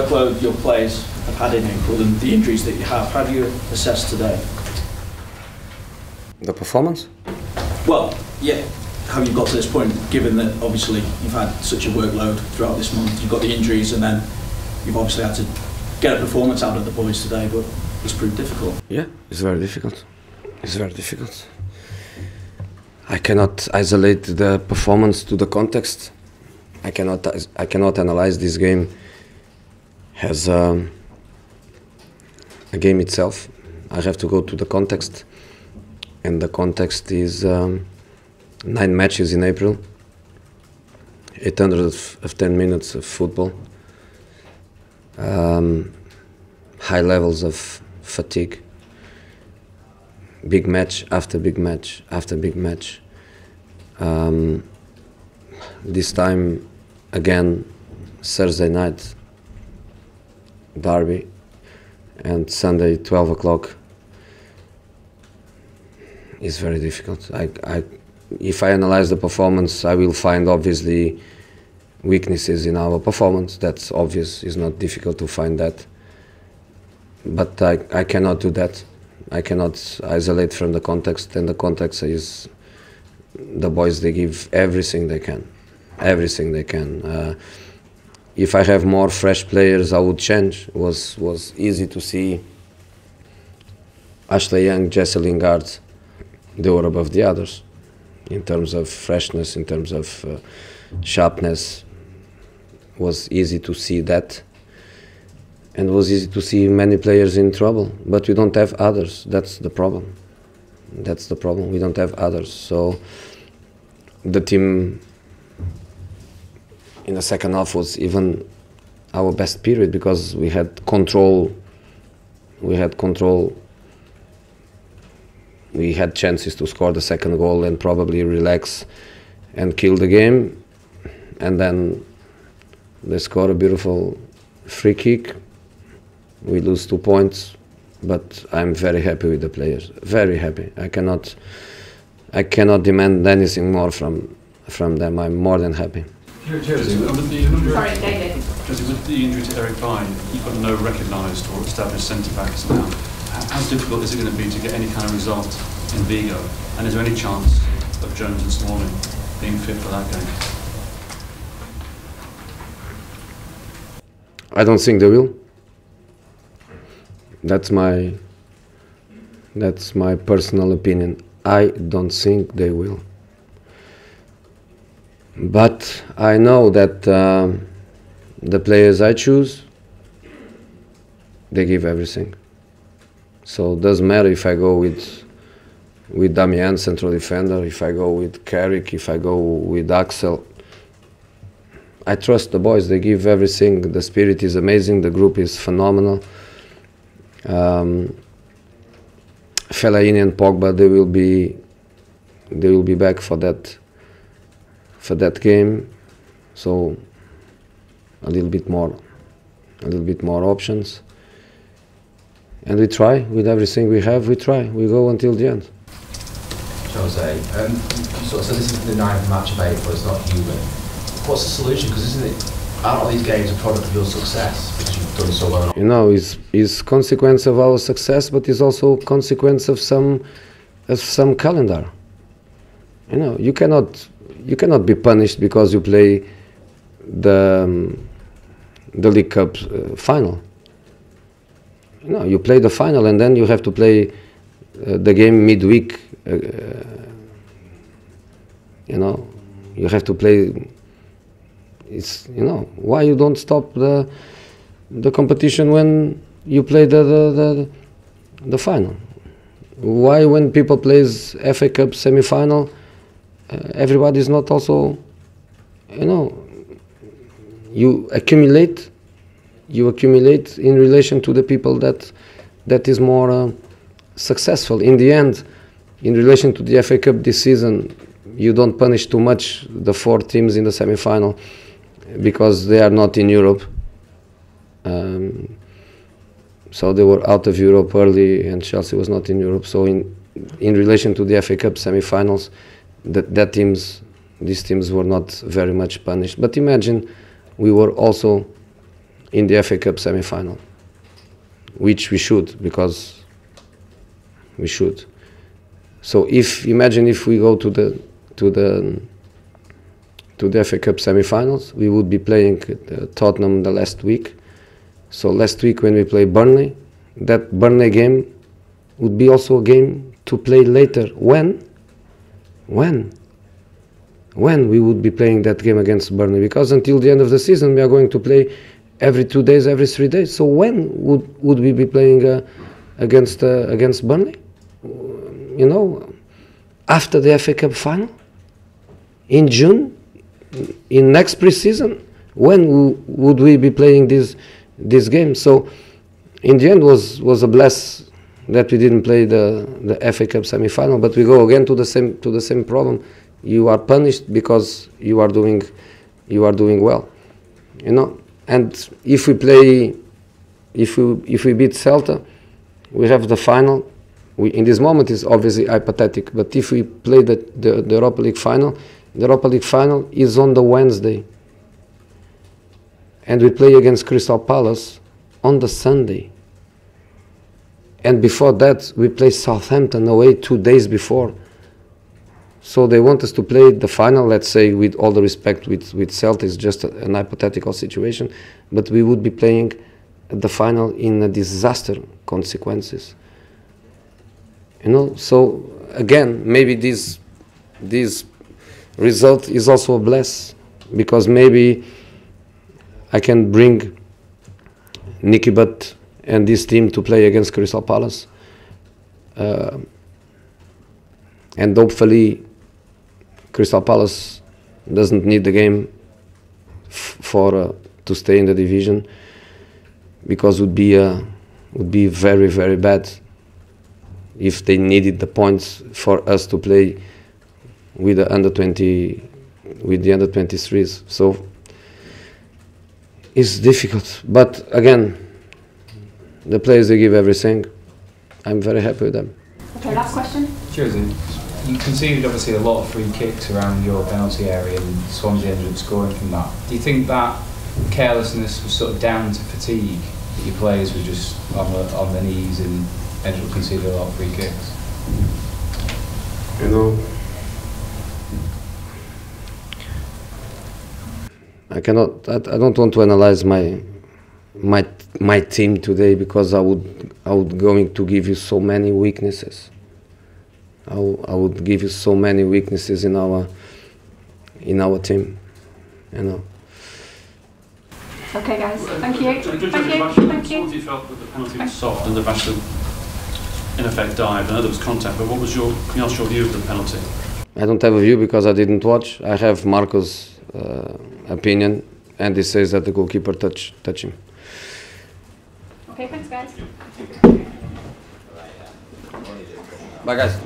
workload your players have had in April and the injuries that you have, how do you assess today? The performance? Well, yeah, how you got to this point, given that obviously you've had such a workload throughout this month, you've got the injuries and then you've obviously had to get a performance out of the boys today, but it's proved difficult. Yeah, it's very difficult. It's very difficult. I cannot isolate the performance to the context. I cannot analyze this game as a game itself. I have to go to the context, and the context is 9 matches in April, 810 minutes of football, high levels of fatigue, big match after big match after big match. This time again, Thursday night derby, and Sunday 12 o'clock is very difficult. If I analyze the performance, I will find obviously weaknesses in our performance. That's obvious. It's not difficult to find that. But I cannot do that. I cannot isolate from the context, and the context is the boys, they give everything they can. Everything they can. If I have more fresh players, I would change. It was easy to see Ashley Young, Jesse Lingard, they were above the others in terms of freshness, in terms of sharpness. It was easy to see that, and it was easy to see many players in trouble, but we don't have others. That's the problem. That's the problem. We don't have others. So the team in the second half was even our best period because we had control. We had chances to score the second goal and probably relax and kill the game. And then they score a beautiful free kick. We lose 2 points, but I'm very happy with the players. Very happy. I cannot demand anything more from them. I'm more than happy. Jose, with the injury to Eric Bailly, you've got no recognised or established centre-backs now. How difficult is it going to be to get any kind of result in Vigo? And is there any chance of Jones and Smalling being fit for that game? I don't think they will. That's my personal opinion. I don't think they will. But I know that the players I choose, they give everything. So it doesn't matter if I go with Damian, central defender, if I go with Carrick, if I go with Axel. I trust the boys, they give everything. The spirit is amazing, the group is phenomenal. Fellaini and Pogba, they will be back for that game. So a little bit more options. And we try with everything we have. We try. We go until the end. Jose, you sort of said this is the 9th match of April. It's not human. What's the solution? Because aren't all these games a product of your success because you've done so well? You know, it's consequence of our success, but it's also consequence of some calendar. You know, you cannot be punished because you play the League Cup final. You know, you play the final and then you have to play the game midweek. You know, you have to play. It's, you know, why you don't stop the competition when you play the final? Why when people plays FA Cup semi-final, everybody is not also, you know, you accumulate in relation to the people that is more successful. In the end, in relation to the FA Cup this season, you don't punish too much the 4 teams in the semi-final because they are not in Europe. So they were out of Europe early and Chelsea was not in Europe. So in relation to the FA Cup semi-finals, these teams were not very much punished. But imagine we were also in the FA Cup semi-final, which we should, because we should. So imagine if we go to the FA Cup semi-finals, we would be playing Tottenham the last week. So last week when we play Burnley, that Burnley game would be also a game to play later. When we would be playing that game against Burnley, because until the end of the season we are going to play every 2 days, every 3 days. So when would we be playing against Burnley? You know, after the FA Cup final, in June, in next pre-season, when would we be playing this game? So in the end was a bless that we didn't play the FA Cup semi-final, but we go again to the same problem. You are punished because you are doing well, you know. And if we beat Celta, we have the final. In this moment is obviously hypothetical, but if we play the Europa League final, the Europa League final is on the Wednesday, and we play against Crystal Palace on the Sunday. And before that, we play Southampton away 2 days before. So they want us to play the final, let's say, with all the respect with Celta, it's just an hypothetical situation, but we would be playing the final in a disaster consequences. You know, so again, maybe this result is also a bless, because maybe I can bring Nicky Butt and this team to play against Crystal Palace, and hopefully Crystal Palace doesn't need the game to stay in the division, because would be very, very bad if they needed the points for us to play with the under 23s. So it's difficult, but again, the players, they give everything. I'm very happy with them. Okay, last question. Jose, you conceded obviously a lot of free kicks around your penalty area, and Swansea ended up scoring from that. Do you think that carelessness was sort of down to fatigue, that your players were just on their knees and ended up conceding a lot of free kicks? You know, I don't want to analyze my team today, because I would going to give you so many weaknesses. I would give you so many weaknesses in our team, you know. Okay, guys. Thank you. Thank you. Thank you. What you felt that the penalty was soft and the Basham in effect dived? I know there was contact, but what was your view of the penalty? I don't have a view because I didn't watch. I have Marco's opinion, and he says that the goalkeeper touched him. Okay, thanks, guys. Bye, guys.